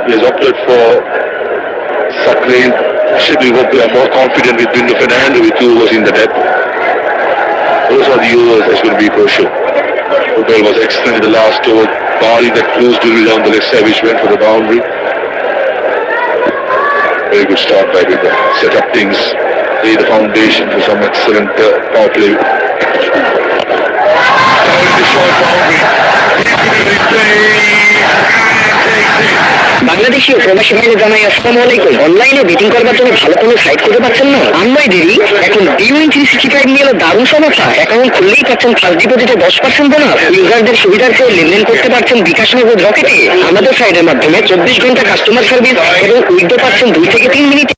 He has opted for Sakib. Should we hope we are more confident with Binura Fernando with 2 overs in the depth. Those are the overs that's going to be crucial. Mondol was excellent in the last over, barring that close delivery down the left side which went for the boundary. Very good start by Binura. Set up things, lay the foundation for some excellent power play. The short boundary. He's play and takes it. Bangladeshi ও প্রবাসী ভাইদের জানাই আসসালামু আলাইকুম। অনলাইনে betting করবার জন্য ভালো কোনো সাইট খুঁজে পাচ্ছেন না? আমরাই দেরি এখন D-Win365 নিয়ে এলো দারুণ সমস্যা। অ্যাকাউন্ট খুললেই পাচ্ছেন ফার্স্ট ডিপোজিটে 10% বোনাস। ইউজারদের সুবিধার্থে লেনদেন করতে পারছেন বিকাশ নগদ রকেটে। আমাদের সাইটের মাধ্যমে 24 ঘন্টা কাস্টমার সার্ভিস এবং উইথড্র পাচ্ছেন 2 থেকে 3 মিনিটে।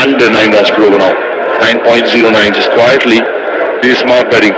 under 9 runs per over now. 9.09, just quietly. Very smart batting.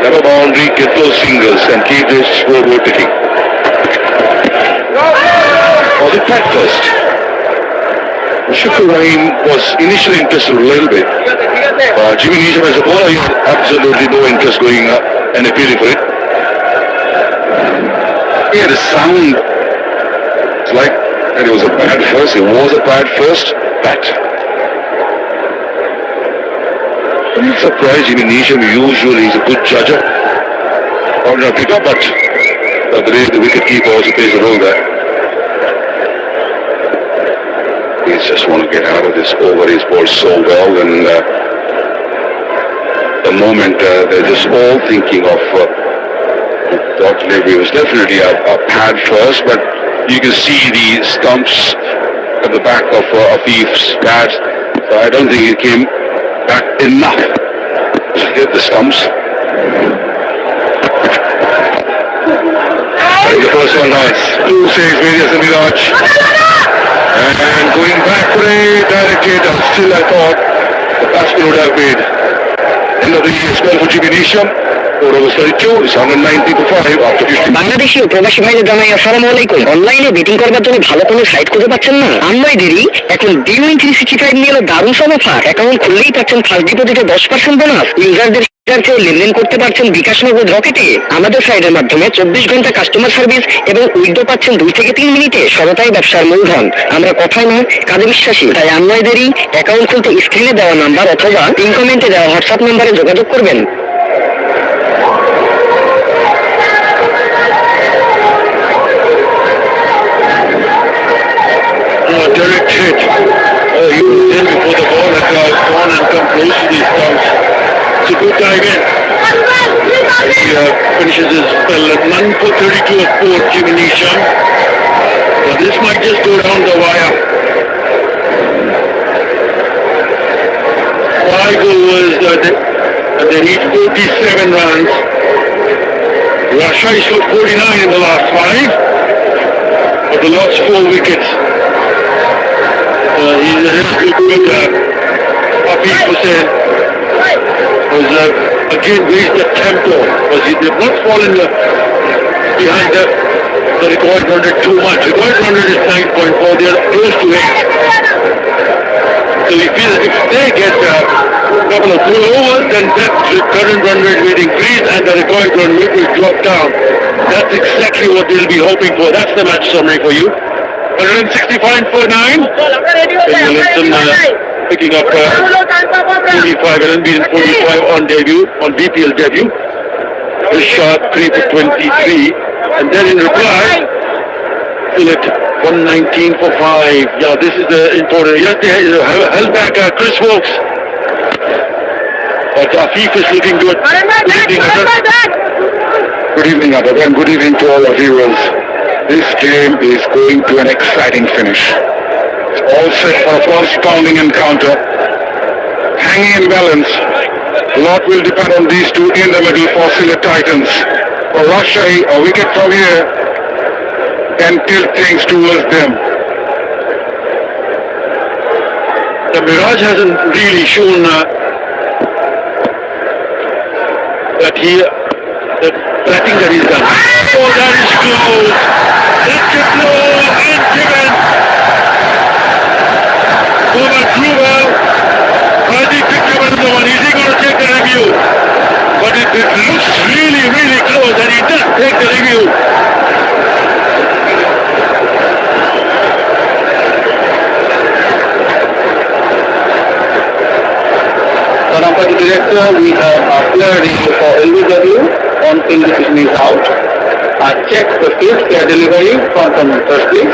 Never boundary, get those singles and keep this scoreboard ticking. Was it Pat first? Mushfiqur Rahim was initially interested a little bit. Jimmy Neesham as a bowler, he had absolutely no interest going up and appealing for it. He had a sound. It's like that it was a bad first. It was a bad first bat. I'm not surprised. Jimmy Neesham usually is a good judger. Probably not pick up, but the wicket keeper also plays a role there. He just want to get out of this over. He's bowled so well, and the moment they're just all thinking of dot delivery. It was definitely a pad first, but you can see the stumps at the back of Afif's bat. So I don't think it came back enough to hit the stumps. And the first one nice. 2 saves, Mehedi Hasan and going back for a direct hit. Still I thought the batsman would have made end of the spell for Jimmy Neesham. Over 32 is 190 to 5 after 50. Bangladeshi ও প্রবাসী ভাইদের জানাই আসসালামু আলাইকুম। অনলাইনে betting করবার জন্য ভালো কোনো সাইট খুঁজে পাচ্ছেন না? আমরাই দেরি এখন D1 নিয়ে এলো দারুণ সব অফার। অ্যাকাউন্ট খুললেই পাচ্ছেন ফার্স্ট ডিপোজিটে 10% বোনাস। ইউজারদের লেনদেন করতে পারছেন বিকাশ নগদ রকেটে। আমাদের সাইটের মাধ্যমে 24 ঘন্টা কাস্টমার সার্ভিস এবং উইথড্র পাচ্ছেন 2 থেকে 3 মিনিটে। সততাই ব্যবসার মূলধন। আমরা কথায় নয় কাজে বিশ্বাসী। তাই আমরাই দেরি অ্যাকাউন্ট খুলতে স্ক্রিনে দেওয়া নাম্বার অথবা পিন কমেন্টে দেওয়া হোয়াটসঅ্যাপ নাম্বারে যোগাযোগ করবেন। Direct hit. He was in before the ball had gone and come close to these stumps. It's a good dive in. He finishes his spell at none for 32 of 4, Jimmy Neesham. But this might just go down the wire. 5 overs, they need 47 runs. Rajshahi scored 49 in the last 5, but they lost 4 wickets. He's a really good Afif Hossain was again raised the tempo because he did not fall in behind the record 100 too much. Record 100 is 9.4, they are close to 8. So he feels if they get a couple of full overs, then that current run rate will increase and the record run rate will drop down. That's exactly what they'll be hoping for. That's the match summary for you. 165 for 9. Picking up 45 and unbeaten 45 on debut, on BPL debut. This shot 3 for 23. And then in reply, Sylhet 119 for 5. Yeah, this is the important. Yes, they held back Chris Wokes. But Afif is looking good. Good evening, Adar. Good evening, Adar, and good evening to all our viewers. This game is going to an exciting finish. It's all set for a first-pounding encounter. Hanging in balance. A lot will depend on these two in the middle for Sylhet Titans. For Rajshahi, a wicket from here can tilt things towards them. The Mirage hasn't really shown that the batting that he's done. Oh, that is close. It's a blow and given. Over. Hardy picked up another one. Is he going to take the review? But it looks really, really close and he does take the review. So now for the director, we have player for LBW on field decision is out. check the fifth delivery from first please.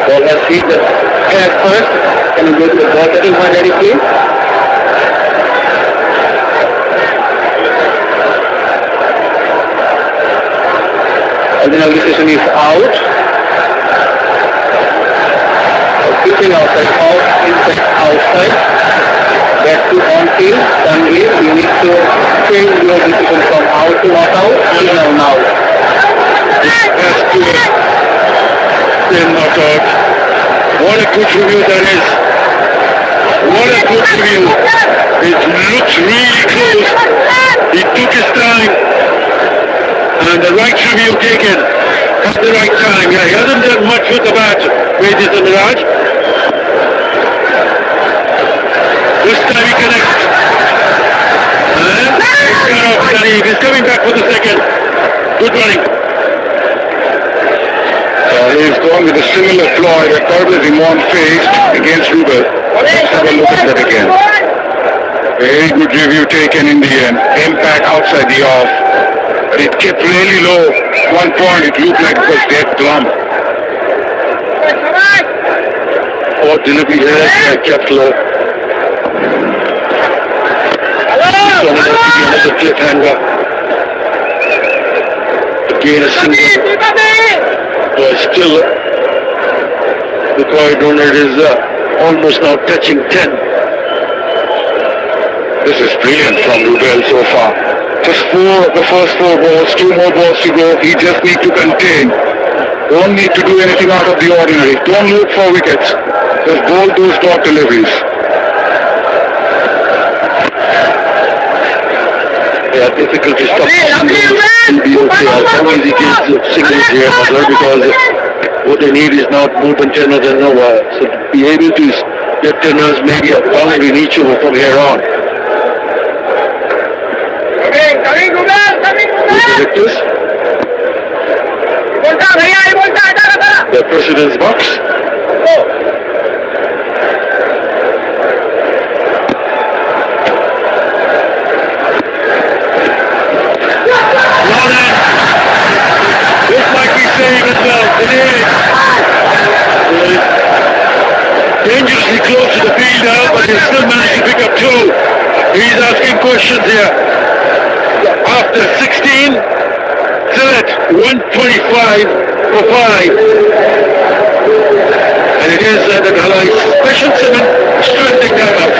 Well, let's see the head first. Can you go to the ball setting point, ready, please? And then the session is out. Pitching outside, inside, outside. Back to on field. Tanzid, you need to change your decision from out to not out. And now. That's good. Then not out. What a good review that is. What a good review. It looks really close. He took his time. And the right review taken at the right time. Yeah, he hasn't done much with the bat, Wages and Miraj. This time he connects. And he's got off Sandeep. He's coming back for the second. Good running. He's gone with a similar ploy that Pervez Emon faced against Rubel. Let's have a look at that again. Very good review taken in the end. Impact outside the off. But it kept really low. One point it looked like it was dead plumb. Or delivery here kept low. So another cliffhanger. Again a single. But still the corridor is almost now touching 10. This is brilliant from Rubel so far. Just 4 of the first 4 balls, 2 more balls to go. He just needs to contain. Don't need to do anything out of the ordinary. Don't look for wickets. Just bowl those dot deliveries. Yeah, difficult to stop in the OKR. Some easy kids signals here, because what they need is not more than 10 or 10 over. So to be able to get 10 runs, maybe a boundary in each over from here on. The president's box. This might be saying as well. It is. Dangerously close to the field now, but he still managed to pick up 2. He's asking questions here. After 16, Sylhet 125 for 5. And it is the Dalai special 7 strengthening that out.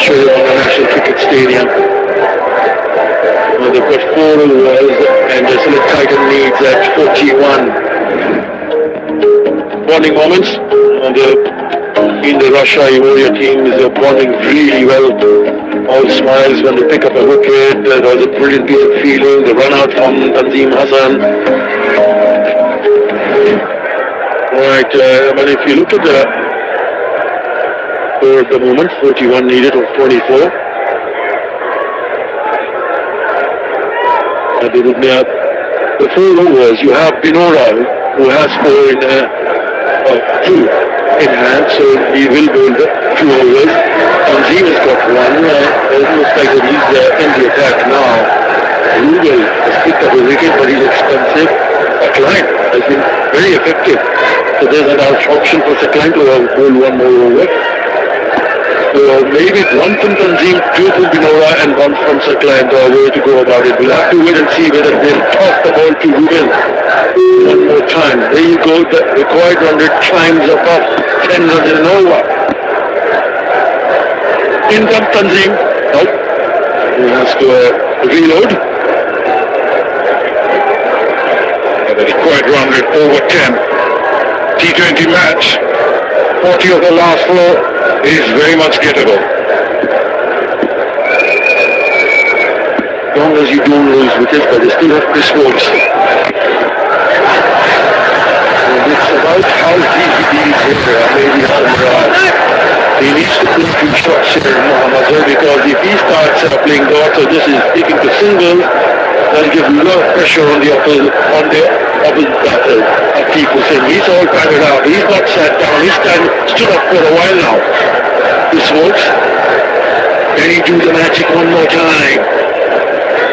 show on the National Cricket Stadium. They've got 4 overs and the Sylhet Titan needs at 41. Bonding moments. In the Rajshahi warrior team is bonding really well. All smiles when they pick up a wicket. There was a brilliant piece of fielding. The run out from Tanzim Hasan. Right, but if you look at the score at the moment, 41 needed of 24. The 4 overs, you have Binura who has 4 in 2 in hand, so he will bowl the 2 overs. Tanzim has got 1. It looks like that he's in the attack now. Rubel has picked up a wicket, but he's expensive. Sakib has been very effective. So there's an option for Sakib to bowl 1 more over. So maybe 1 from Tanzim, 2 from Binura and 1 from Sakib. The way to go about it. We'll have to wait and see whether they'll toss the ball to Rubel 1 more time. There you go, the required run rate climbs above 10 runs in an over. In comes Tanzim. Nope. He has to reload. The required run rate over 10. T20 match. 40 of the last 4 is very much gettable. As long as you don't lose wickets, but they still have Chris Woods. It's about how easy these hits are. Maybe he needs to put 2 shots here in Mohammad, because if he starts playing dots, so this is taking to singles, that'll give a lot of pressure on the opposite batter. Afif Hossain, he's all padded out. He's not sat down. He's stood up for a while now. This works. Can he do the magic 1 more time?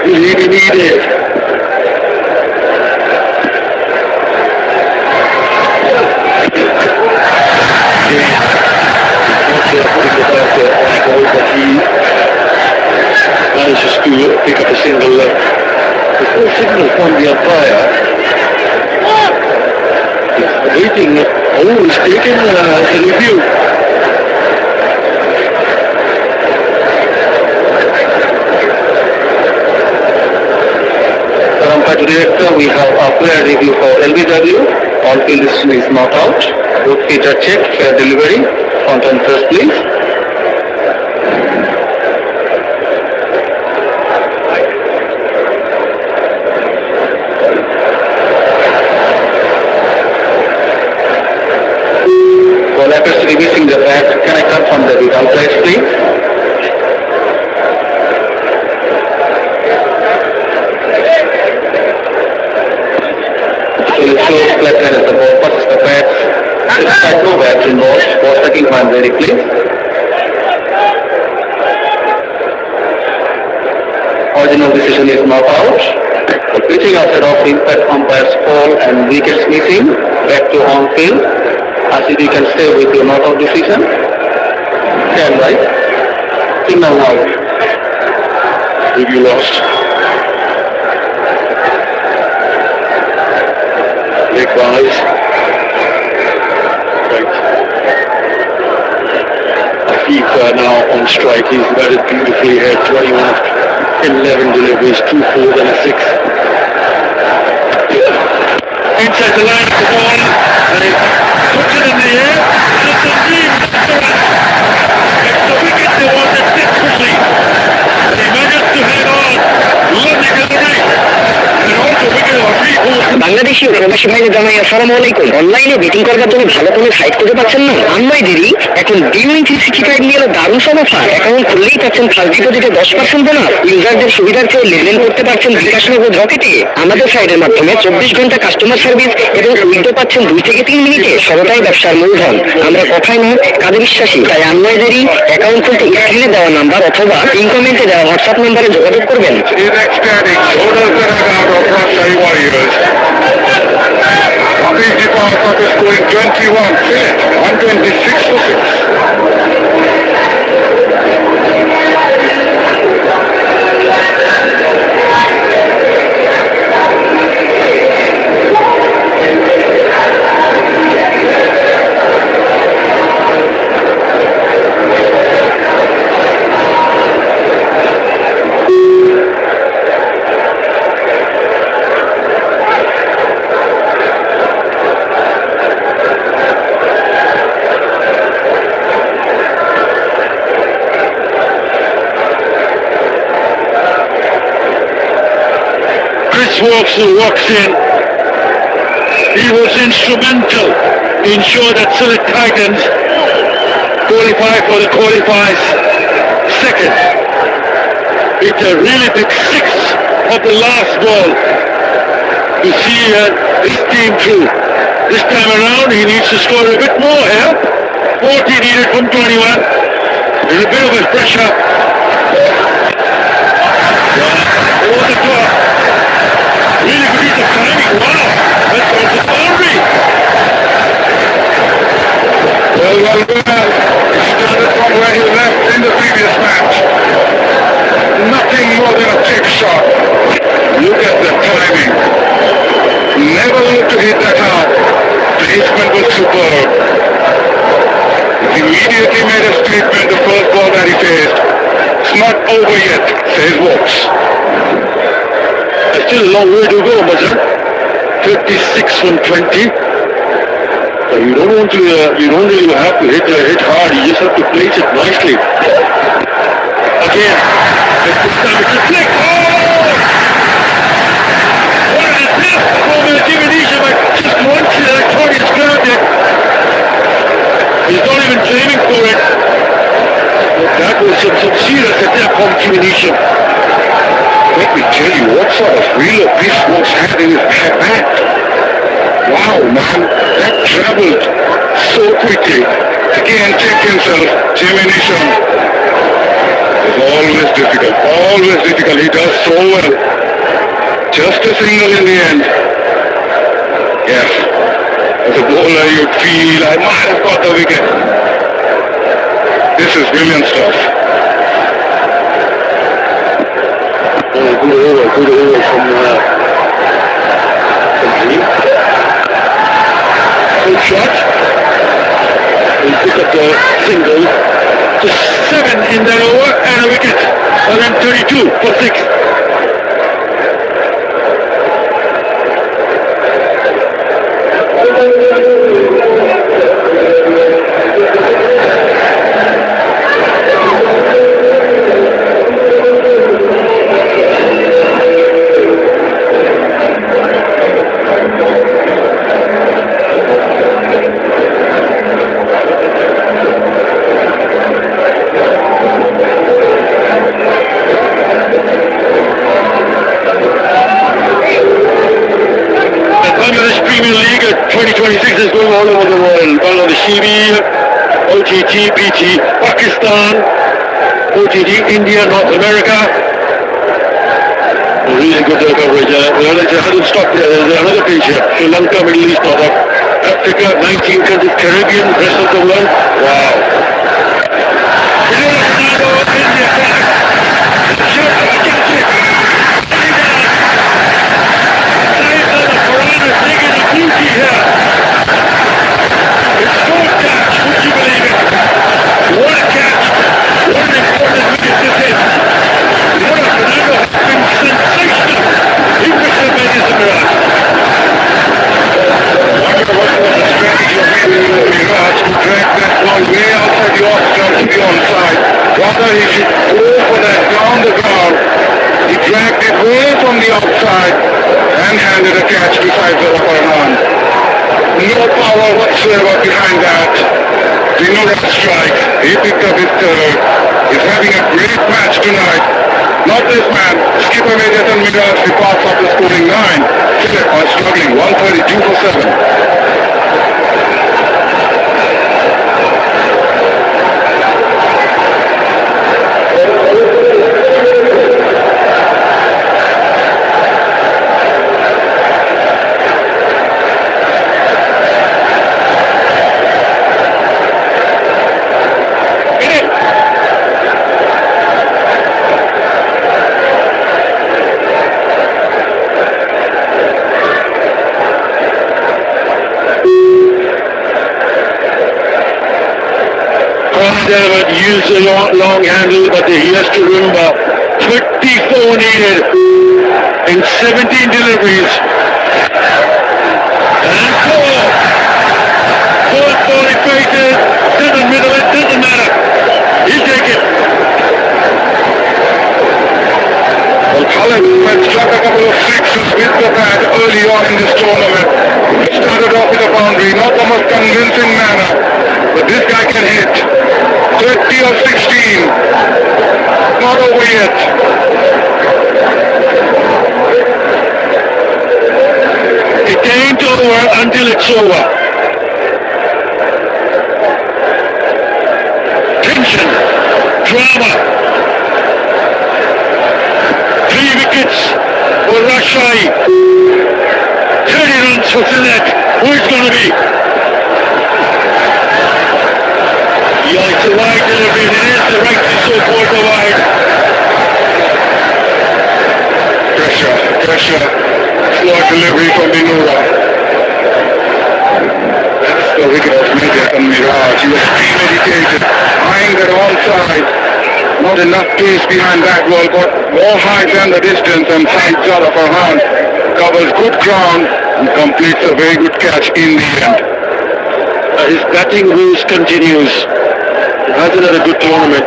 Will he be needed? But he manages to pick up a single. There's no signal from the umpire. He's waiting. Oh, he's taken the review. Umpire director, we have a player review for LBW. All field is not out. Both feet are checked. Fair delivery. Front and first, please. Well, after releasing the bat, can I confirm the big umpires, please? So it shows left hand as the ball passes the bat. Despite no bats involved, ball striking man very clean. Original decision is not out. The pitching after off impact umpires fall and wickets missing. Back to on field. As if you can stay with your not out decision. Stand right. Signal now. Review lost. Big buys. Right. Afif now on strike. He's batted beautifully here. 21 of 11 deliveries, 2 4s and a 6. Inside the line of the ball, and he puts it in the air. And it's a deep it's the wicket they wanted desperately. And he managed to hang on. Lovely delivery. And also wicket of Ripon. Bangladeshi ও প্রবাসী ভাইদের জানাই আসসালামু আলাইকুম। অনলাইনে betting করবার জন্য ভালো কোনো সাইট খুঁজে পাচ্ছেন না? আমরাই দেরি এখন D1 নিয়ে এলো দারুণ সব অফার। অ্যাকাউন্ট খুললেই পাচ্ছেন ফার্স্ট ডিপোজিটে 10% বোনাস। ইউজারদের সুবিধার্থে লেনদেন করতে পারছেন বিকাশ নগদ রকেটে। আমাদের সাইটের মাধ্যমে 24 ঘন্টা কাস্টমার সার্ভিস এবং উইথড্র পাচ্ছেন 2 থেকে 3 মিনিটে। সবটাই ব্যবসার মূলধন। আমরা কথায় নয় কাজে বিশ্বাসী। তাই আমরাই দেরি অ্যাকাউন্ট খুলতে স্ক্রিনে দেওয়া নাম্বার অথবা পিন কমেন্টে দেওয়া হোয়াটসঅ্যাপ নাম্বারে যোগাযোগ করবেন। Afif scoring 21, 126 for 6. walks in. He was instrumental to ensure that Sylhet Titans qualify for the qualifiers second. It's a really big six of the last ball to see his team through. This time around he needs to score a bit more here. 40 needed from 21. There's a bit of a pressure. Over the top. Really good piece of timing. Wow. That's on the boundary. Well. He started from where he left in the previous match. Nothing more than a chip shot. Look at the timing. Never looked to hit that hard. Placement was superb. He immediately made a statement the first ball that he faced. It's not over yet, says Watts. There's still a long way to go, Mazhar. 56 from 20. So you don't really have to hit hard, you just have to place it nicely. Again, this time it's a flick. Oh! What an attempt over the Indonesia, but just once the electronics grabbed it. He's not even claiming for it. But that was some serious attack from Indonesia. Let me tell you what sort of real this was had in his back. Wow, man, that traveled so quickly. Again, check himself, termination. It's always difficult. He does so well. Just a single in the end. Yes, as a bowler you'd feel I might have got the wicket. This is brilliant stuff. Good over from Tanzim. Good shot. He picked up the single. Just 7 in that over and a wicket. And then 32 for 6. Is going all over the world. Bangladeshi, OTT, BT, Pakistan, OTT, India, North America. Really good coverage. It hasn't stopped there. There's another page here. Sri Lanka, Middle East, North Africa, 19 countries, Caribbean, rest of the world. Wow. Fernando in the attack. Farhan is taking the beauty here. It's no catch, would you believe it? What a catch! What an important wicket this is! Fernando has been sensational! He puts the Mehedi Hasan. I wonder what was the strategy of Mehrab to drag that one way outside the off-stump to the onside. Rather he should go for that down the ground. He dragged it way from the outside and handed a catch beside the Farhan. No power whatsoever behind that. Binura strikes. He picked up his third. He's having a great match tonight. Not this man. Skipper Mehedi Hasan Mehrab departs after scoring 9. Sylhet are struggling. 132 for 7. Would use the long handle, but he has to remember 34 needed in 17 deliveries. And 4. Fourth ball he faces, doesn't middle it, doesn't matter. He'll take it. Well, Khaled had struck a couple of sixes with the bat early on in this tournament. He started off with a boundary, not the most convincing manner, but this guy can hit. 30 of 16. Not over yet. It ain't over until it's over. Tension, drama. 3 wickets for Rajshahi. 30 runs for Sylhet. Who is going to be? Yeah, it's a wide delivery. It is the right to so called the wide. Pressure. Slow delivery from Binura. That's the wicket of Mehedi Hasan. He was premeditated, eyeing that onside. Not enough pace behind that ball, but more height than the distance, and Shahebzada Farhan covers good ground and completes a very good catch in the end. His batting ruse continues. He hasn't had a good tournament.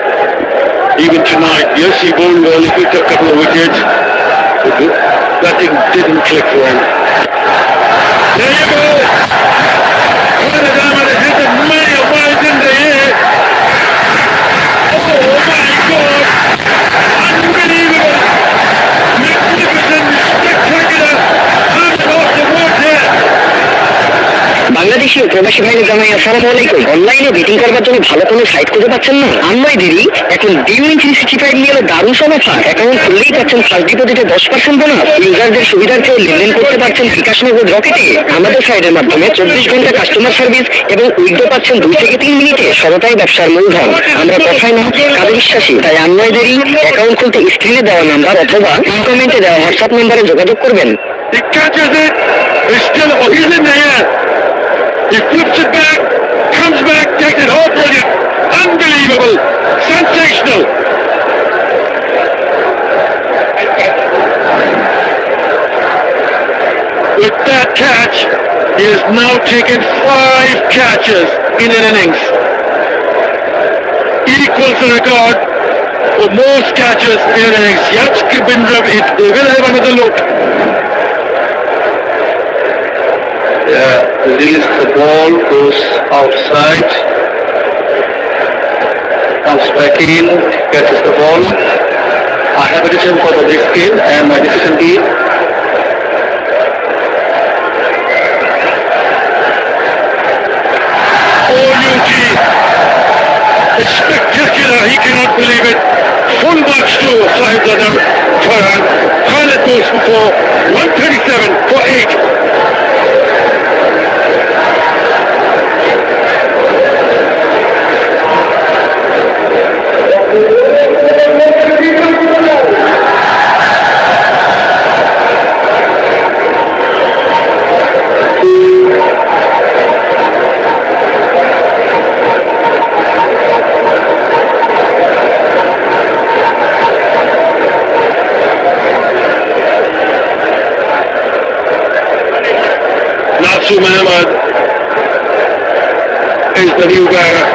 Even tonight, yes, he bowled well, he picked a couple of wickets. But the batting didn't click for him. There you go! One of the diamond has hit it many miles in the air. Oh my God! Unbelievable! Magnificent, spectacular! Coming off the water! Bangladeshi ও প্রবাসী ভাইদের জানাই আসসালামু আলাইকুম। অনলাইনে betting করবার জন্য ভালো কোনো সাইট খুঁজে পাচ্ছেন না? আমরাই দেরি এখন ডিউইন 365 নিয়ে এলো দারুণ সমস্যা। অ্যাকাউন্ট খুললেই পাচ্ছেন ফার্স্ট ডিপোজিটে 10% বোনাস। ইউজারদের সুবিধার্থে লেনদেন করতে পারছেন বিকাশ নগদ রকেটে। আমাদের সাইটের মাধ্যমে 24 ঘন্টা কাস্টমার সার্ভিস এবং উইথড্র পাচ্ছেন 2 থেকে 3 মিনিটে। সততাই ব্যবসার মূলধন। আমরা কথায় না কাজে বিশ্বাসী, তাই আমরাই দেরি অ্যাকাউন্ট খুলতে স্ক্রিনে দেওয়া নাম্বার অথবা কমেন্টে দেওয়া হোয়াটসঅ্যাপ নাম্বারে যোগাযোগ করবেন। He catches it. It's still, he's in the air. He flips it back, comes back, takes it. Oh, brilliant. Unbelievable. Sensational. With that catch, he has now taken 5 catches in an innings. Equals the record for most catches in an innings. Sakib, they will have another look. Yeah, release the ball, goes outside, comes back in, catches the ball. I have a decision for the next game, and my decision is OUG. It's spectacular, he cannot believe it. Full marks to Shahebzada Farhan. Khalid goes for 137 for 8. Mohammad is the new batter.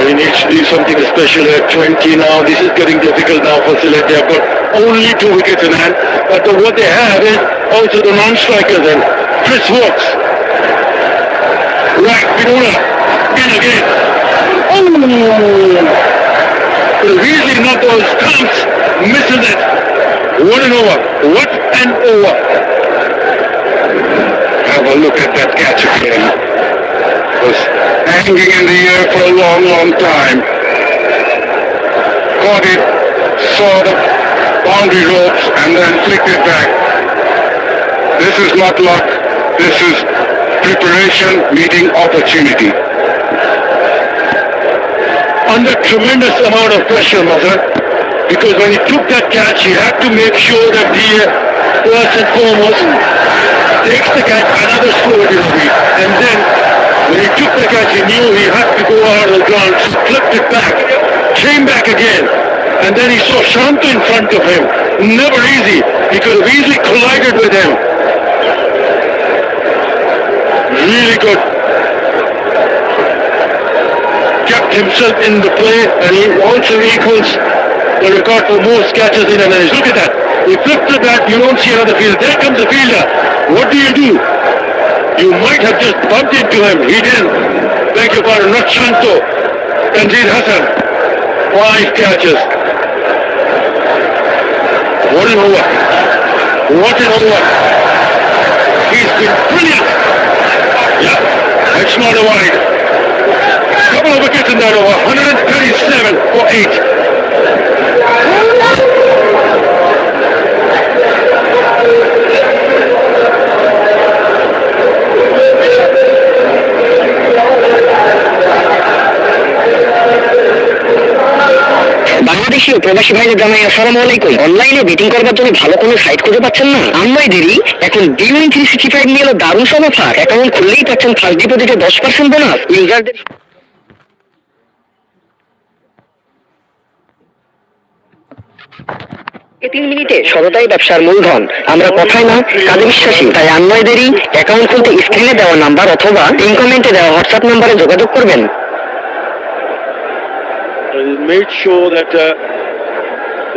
He needs to do something special at 20 now. This is getting difficult now for Sylhet. They have got only 2 wickets in hand, but what they have is also the non-strikers and Chris Works. Right, Binura, in again. Oh! Really not those stumps, missing it. What an over. What an over. Have a look at that catch again. It was hanging in the air for a long, long time. Caught it, saw the boundary ropes, and then flicked it back. This is not luck. This is preparation meeting opportunity. Under tremendous amount of pressure, Mother. Because when he took that catch, he had to make sure that he, first and foremost, takes the catch, another slow delivery. And then, when he took the catch, he knew he had to go out of the ground, so flipped it back, came back again. And then he saw Shantu in front of him. Never easy. He could have easily collided with him. Really good. Kept himself in the play, and he also equals the record for most catches in an innings. Look at that. He flipped the bat, you don't see another fielder. There comes the fielder. What do? You might have just bumped into him. He didn't. Beg your pardon, not Shanto. Mehedi Hasan. 5 catches. What an over. What an over. He's been brilliant. Yeah, that's not a wide. Couple of wickets in that over. 137 for 8. Bangladeshi ও প্রবাসী ভাইদের জানাই আসসালামু আলাইকুম। অনলাইনে betting করবার জন্য ভালো কোনো সাইট খুঁজে পাচ্ছেন না? আমরাই দেরি। এখন D1 365 নিয়ে এলো দারুণ সব অফার। অ্যাকাউন্ট খুললেই পাচ্ছেন ফার্স্ট ডিপোজিটে 10% বোনাস। ইউজারদের 3 মিনিটে সততাই ব্যবসার মূলধন। আমরা কথাই না কাজে বিশ্বাসী, তাই আন্নয় দেরি। অ্যাকাউন্ট খুলতে স্ক্রিনে দেওয়া নাম্বার অথবা পিন কমেন্টে দেওয়া হোয়াটসঅ্যাপ নাম্বারে যোগাযোগ করবেন। Made sure that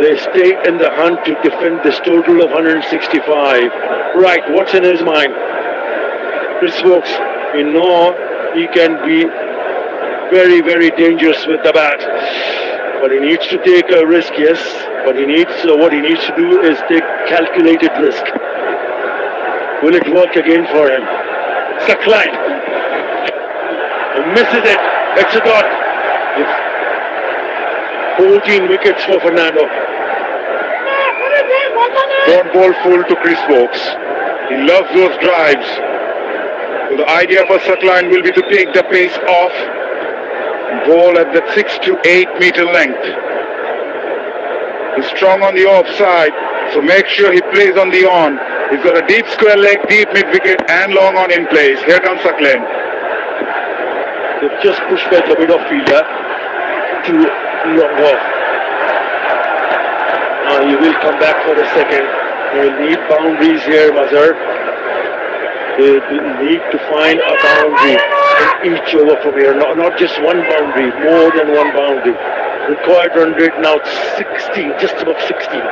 they stay in the hunt to defend this total of 165. Right, what's in his mind? Chris Wokes, we know he can be very, very dangerous with the bat. But he needs to take a risk, yes. But what he needs to do is take calculated risk. Will it work again for him? Sakib. He misses it. It's a dot. 14 wickets for Fernando. Don't bowl full to Chris Wokes. He loves those drives. So the idea for Sakib will be to take the pace off and bowl at that 6 to 8 meter length. He's strong on the off side, so make sure he plays on the on. He's got a deep square leg, deep mid wicket and long on in place. Here comes Sakib. They've just pushed back the mid-off fielder to long off. Now he will come back for the second. They will need boundaries here, Mazhar. They will need to find a boundary in each over from here. Not just one boundary, more than one boundary. Required run rate now 16, just above 16.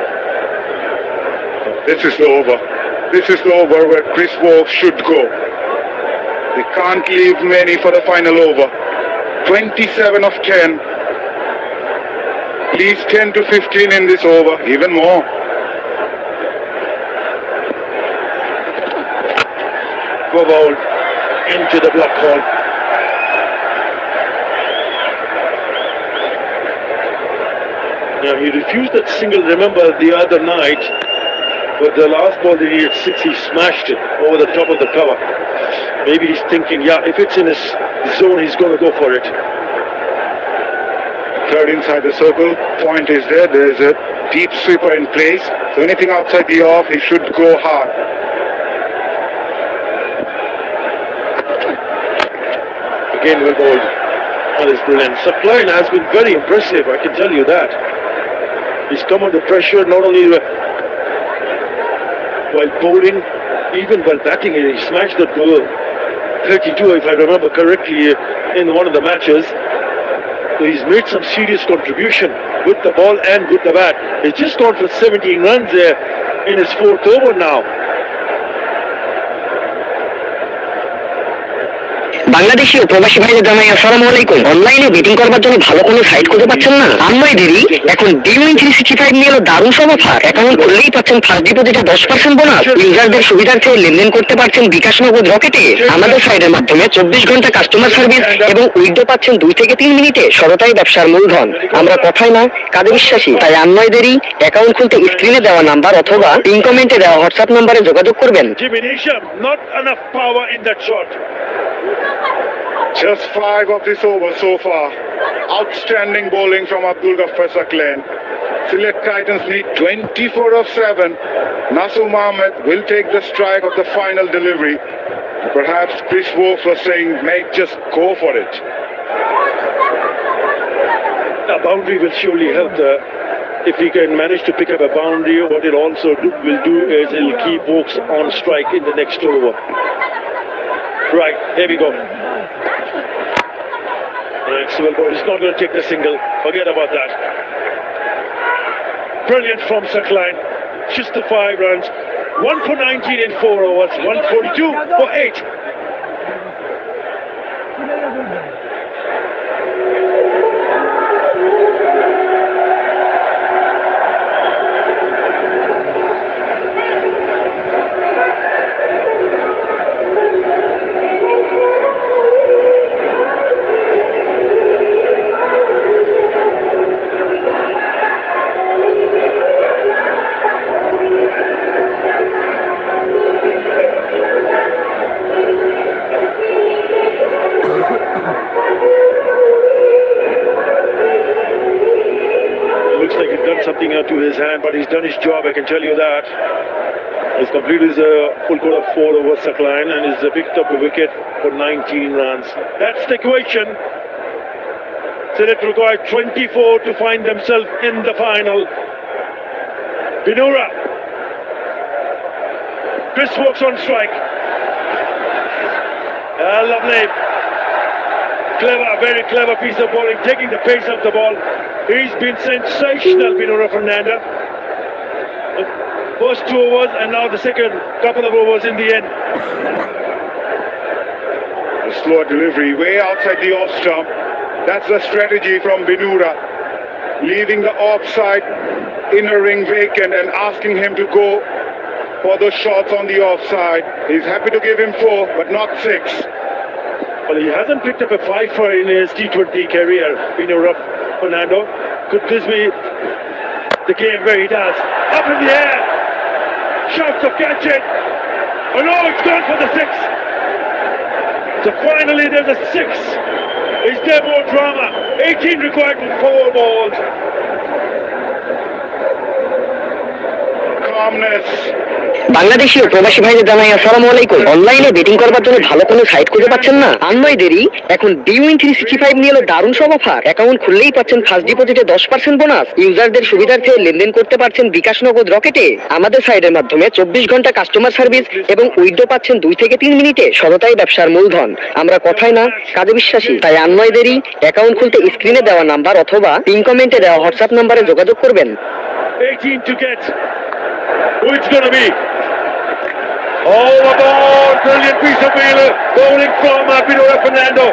This is the over. This is the over where Chris Wokes should go. They can't leave many for the final over. 27 of 10. At least 10 to 15 in this over, even more. Go ball into the block hole. Now he refused that single, remember the other night, but the last ball they needed 6, he smashed it over the top of the cover. Maybe he's thinking, yeah, if it's in his zone, he's going to go for it. Third inside the circle, point is there, there's a deep sweeper in place, so anything outside the off, he should go hard. Again well bowled. That is brilliant. Sakib has been very impressive, I can tell you that. He's come under pressure not only while bowling, even while batting. He smashed that goal 32 if I remember correctly in one of the matches. So he's made some serious contribution with the ball and with the bat. He's just gone for 17 runs there in his 4th over now. Bangladeshi ও প্রবাসী ভাইদের জানাই আসসালামু আলাইকুম। অনলাইনে betting করবার জন্য ভালো কোনো সাইট খুঁজে পাচ্ছেন না? আমরাই দেরি। এখন D1 365 নিয়ে এলো দারুণ সব অফার। অ্যাকাউন্ট খুললেই পাচ্ছেন ফার্স্ট ডিপোজিটে 10% বোনাস। ইউজারদের সুবিধার্থে লেনদেন করতে পারছেন বিকাশ নগদ রকেটে। আমাদের সাইটের মাধ্যমে 24 ঘন্টা কাস্টমার সার্ভিস এবং উইথড্র পাচ্ছেন 2 থেকে 3 মিনিটে। সততাই ব্যবসার মূলধন। আমরা কথাই না কাজে বিশ্বাসী, তাই আমরাই দেরি। অ্যাকাউন্ট খুলতে স্ক্রিনে দেওয়া নাম্বার অথবা পিন কমেন্টে দেওয়া হোয়াটসঅ্যাপ নাম্বারে যোগাযোগ করবেন। Not enough power in that shot. Just 5 of this over so far. Outstanding bowling from Abdul Ghaffar Sakib. Sylhet Titans need 24 of 7. Mohammad will take the strike of the final delivery. Perhaps Chris Wokes was saying, mate, just go for it. A boundary will surely help if he can manage to pick up a boundary. What it also will do is it'll keep Wokes on strike in the next over. Right, here we go. Excellent ball. He's not going to take the single. Forget about that. Brilliant from Sakib. Just the 5 runs. 1 for 19 in 4 overs. 142 for 8. Something to his hand, but he's done his job, I can tell you that. He's completed his full court of 4 over Sakib and he's picked up a wicket for 19 runs. That's the equation. Sylhet required 24 to find themselves in the final. Binura. Chris Walks on strike. Lovely. Clever, very clever piece of bowling, taking the pace of the ball. He's been sensational, Binura Fernando. The first 2 overs and now the second couple of overs in the end. A slower delivery, way outside the off stump. That's the strategy from Binura. Leaving the offside inner ring vacant and asking him to go for the shots on the offside. He's happy to give him 4, but not 6. Well, he hasn't picked up a 5 in his T20 career, Binura Fernando. Could this be the game where he does? Up in the air! Shouts to catch it! Oh no, it's gone for the 6! So finally there's a 6! Is there more drama? 18 required for 4 balls. Calmness. Bangladeshi ও প্রবাসী ভাইদের জানাই আসসালামু আলাইকুম। অনলাইনে betting করবার জন্য ভালো কোনো সাইট খুঁজে পাচ্ছেন না? আর নয় দেরি, এখন ডিউইন 365 নিয়ে এলো দারুণ সব অফার। অ্যাকাউন্ট খুললেই পাচ্ছেন ফার্স্ট ডিপোজিটে 10% বোনাস। ইউজারদের সুবিধার্থে লেনদেন করতে পারছেন বিকাশ নগদ রকেটে। আমাদের সাইটের মাধ্যমে 24 ঘন্টা কাস্টমার সার্ভিস এবং উইথড্র পাচ্ছেন 2 থেকে 3 মিনিটে। সততাই ব্যবসার মূলধন। আমরা কথায় না, কাজে বিশ্বাসী। তাই আর নয় দেরি, অ্যাকাউন্ট খুলতে স্ক্রিনে দেওয়া নাম্বার অথবা পিন কমেন্টে দেওয়া হোয়াটসঅ্যাপ নাম্বারে যোগাযোগ করবেন। 18 to get. Who it's going to be? Oh, a ball! Brilliant piece of bowling from Binura Fernando.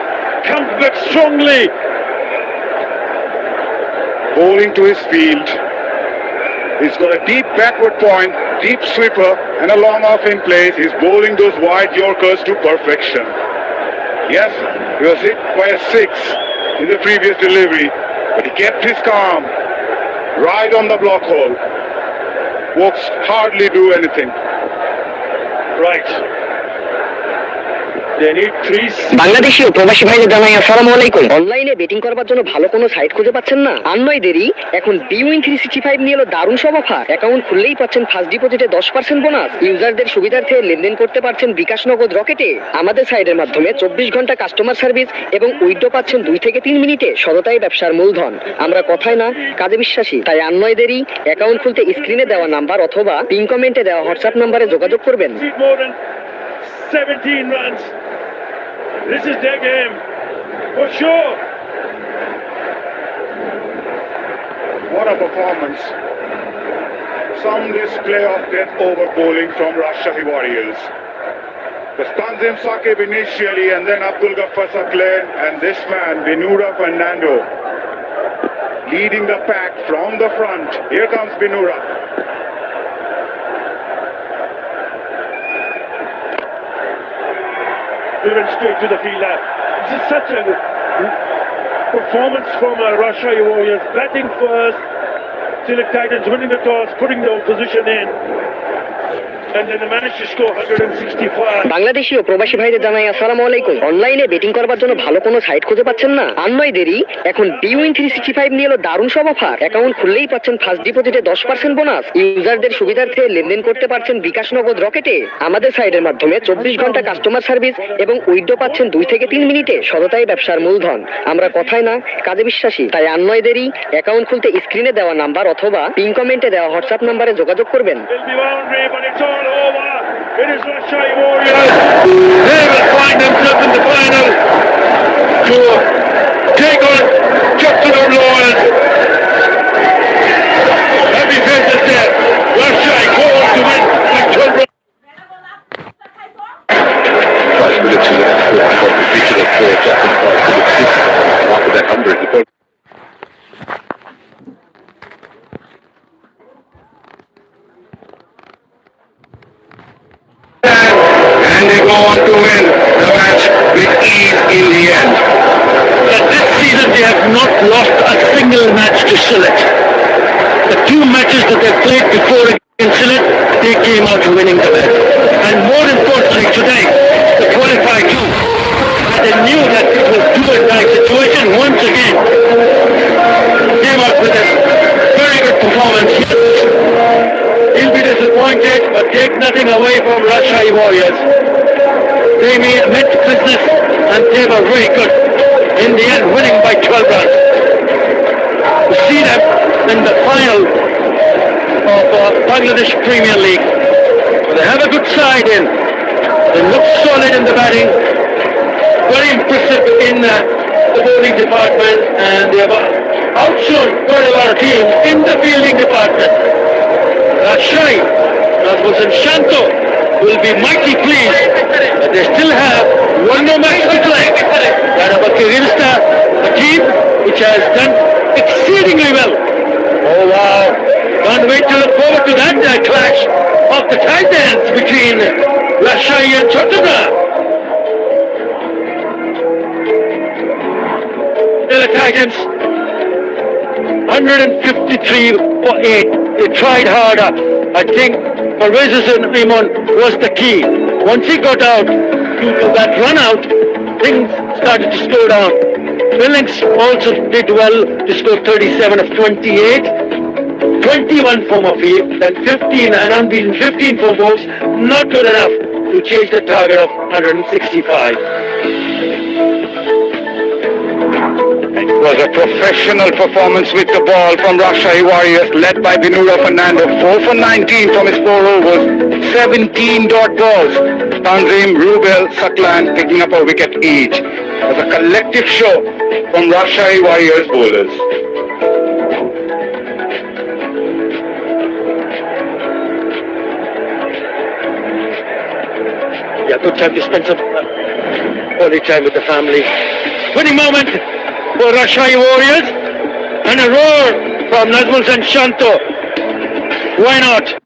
Comes back strongly. Bowling to his field. He's got a deep backward point, deep sweeper, and a long off in place. He's bowling those wide Yorkers to perfection. Yes, he was hit by a 6 in the previous delivery, but he kept his calm. Right on the block hole. Walks hardly do anything. Right. They need 3. Bangladeshi ও প্রবাসী ভাইদের জানাই আসসালামু আলাইকুম। অনলাইনে betting করবার জন্য ভালো কোনো সাইট খুঁজে পাচ্ছেন না? আর নয় দেরি, এখন ডিউইন 365 নিয়ে এলো দারুণ সব অফার। অ্যাকাউন্ট খুললেই পাচ্ছেন ফার্স্ট ডিপোজিটে 10% বোনাস। ইউজারদের সুবিধার্থে লেনদেন করতে পারছেন বিকাশ নগদ রকেটে। আমাদের সাইটের মাধ্যমে 24 ঘন্টা কাস্টমার সার্ভিস এবং উইথড্র পাচ্ছেন 2 থেকে 3 মিনিটে। সততাই ব্যবসার মূলধন। আমরা কথায় না, কাজে বিশ্বাসী। তাই আর নয় দেরি, অ্যাকাউন্ট খুলতে স্ক্রিনে দেওয়া নাম্বার অথবা পিন কমেন্টে দেওয়া হোয়াটসঅ্যাপ নাম্বারে যোগাযোগ করবেন। 17 runs. This is their game, for sure. What a performance. Some display of death over bowling from Rajshahi Warriors. The Tanzim Sakib initially and then Abdul Ghaffar Sakib and this man Binura Fernando leading the pack from the front. Here comes Binura. They went straight to the field. This is such a performance from Rajshahi Warriors. Batting first, Sylhet Titans winning the toss, putting the opposition in. And then they managed to score 165. Bangladeshi ও প্রবাসী ভাইদের জানাই আসসালামু আলাইকুম। অনলাইনে betting করবার জন্য ভালো কোনো সাইট খুঁজে পাচ্ছেন না? আর নয় দেরি, এখন ডিউইন 365 নিয়ে এলো দারুণ সব অফার। অ্যাকাউন্ট খুললেই পাচ্ছেন ফার্স্ট ডিপোজিটে 10% বোনাস। ইউজারদের সুবিধার্থে লেনদেন করতে পারছেন বিকাশ নগদ রকেটে। আমাদের সাইটের মাধ্যমে 24 ঘন্টা কাস্টমার সার্ভিস এবং উইথড্র পাচ্ছেন 2 থেকে 3 মিনিটে। সততাই ব্যবসার মূলধন। আমরা কথায় না, কাজে বিশ্বাসী। তাই আর নয় দেরি, অ্যাকাউন্ট খুলতে স্ক্রিনে দেওয়া নাম্বার অথবা পিন কমেন্টে দেওয়া হোয়াটসঅ্যাপ নাম্বারে যোগাযোগ করবেন। Over. It is Rajshahi Warriors. They will find themselves in the final to take on Justin Lawrence. Happy not lost a single match to Sylhet. The two matches that they played before against Sylhet, they came out winning the match. And more importantly today, they qualified too. And they knew that it was do or die situation once again. Came out with a very good performance. He'll be disappointed, but take nothing away from Rajshahi Warriors. They meant business and they were very good. In the end, winning by 12 runs. To see them in the final of Bangladesh Premier League. They have a good side in. They look solid in the batting. Very impressive in the bowling department, and they have outshone quite a lot of teams in the fielding department. Rajshahi, Nazmul and Shanto will be mighty pleased that they still have one more match to play. That of a team which has done exceedingly well. Oh wow, can't wait to look forward to that clash of the titans between Rajshahi and Talukder. The Titans 153 for 8. They tried harder. I think Pervez and Emon was the key. Once he got out to that run out, things started to slow down. Billings also did well to score 37 of 28, 21 for Afif, then 15 and unbeaten 15 for Wolves. Not good enough to change the target of 165. It was a professional performance with the ball from Rajshahi Warriors, led by Binura Fernando. 4 for 19 from his 4 overs, 17 dot balls. Tanzim, Rubel, Saklan picking up a wicket each. It was a collective show from Rajshahi Warriors bowlers. Yeah, good time to spend some quality time with the family. Winning moment for Rajshahi Warriors, and a roar from Nazmul and Shanto. Why not?